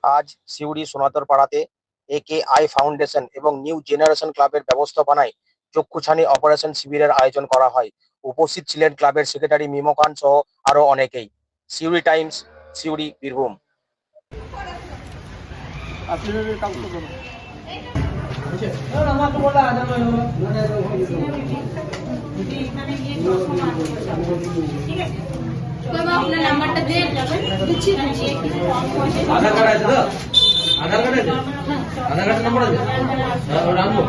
আজ সিউড়ি সোনাতর পাড়াতে AKI foundation এবং নিউ জেনারেশন ক্লাবের ব্যবস্থাপনায় চক্ষুছানি অপারেশন শিবিরের আয়োজন করা হয়। উপস্থিত ছিলেন ক্লাবের সেক্রেটারি মিমো খান সহ আরো অনেকেই। সিউড়ি টাইমস, সিউড়ি, বীরভূম। আপনার নাম্বারটা দিয়ে যাবেন, দিচ্ছি আধার কার্ড আছে তো? আধার কার্ড আছে? আধার কার্ড নাম্বার আছে? ওটা আনবো?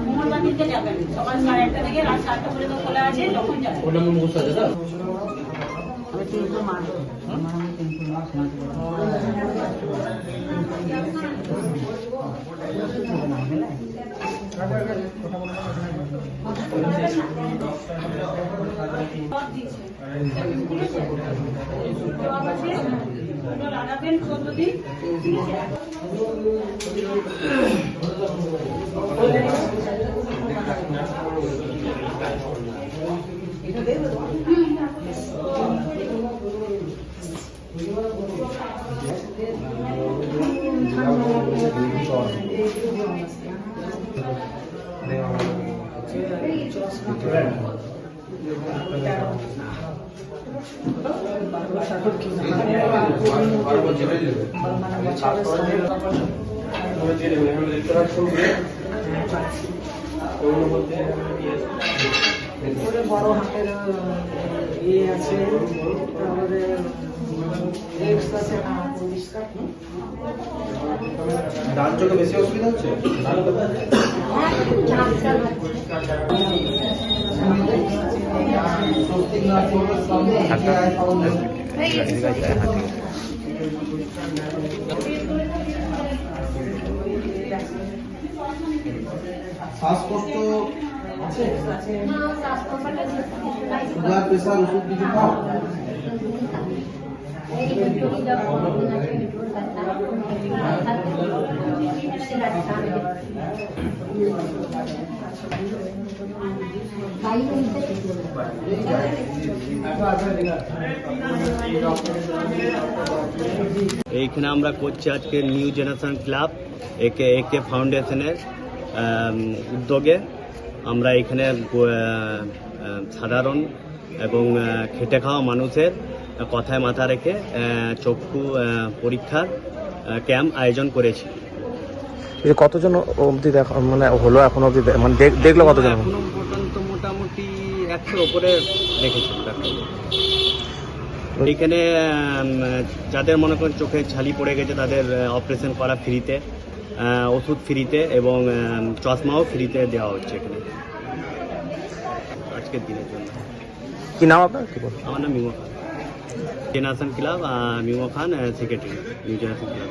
মোহনবাড়িতে যাবেন, সকাল 8:30 থেকে রাত 7টা পর্যন্ত খোলা আছে, তখন যাবেন। ওটা আমার মুখস্থ আছে তো? লাগাবেন 14 দিন। বড় হাতের ইয়ে আছে, আমাদের ডান চোখে বেশি অসুবিধা হচ্ছে। শ্বাসকষ্ট আছে, সুগার প্রেসার ওষুধ কিছু খাও? এইখানে আমরা করছি আজকে নিউ জেনারেশন ক্লাব একে ফাউন্ডেশনের উদ্যোগে। আমরা এখানে সাধারণ এবং খেটে খাওয়া মানুষের কথায় মাথা রেখে চক্ষু পরীক্ষার ক্যাম্প আয়োজন করেছি। কতজন অবধি দেখা মানে হলো এখন অবধি, মানে দেখলো কতজন? এখনো পর্যন্ত মোটামুটি 100-র উপরে দেখেছি। এখানে যাদের মনে করেন চোখে ছালি পড়ে গেছে তাদের অপারেশন করা ফ্রিতে, ওষুধ ফ্রিতে এবং চশমাও ফ্রিতে দেওয়া হচ্ছে এখানে আজকের দিনের জন্য। কি নাম আপনার? আমার নাম মিমো খান, জেনারেশন ক্লাব, মিমো খান, সেক্রেটারি নিউ জেনারেশন ক্লাব।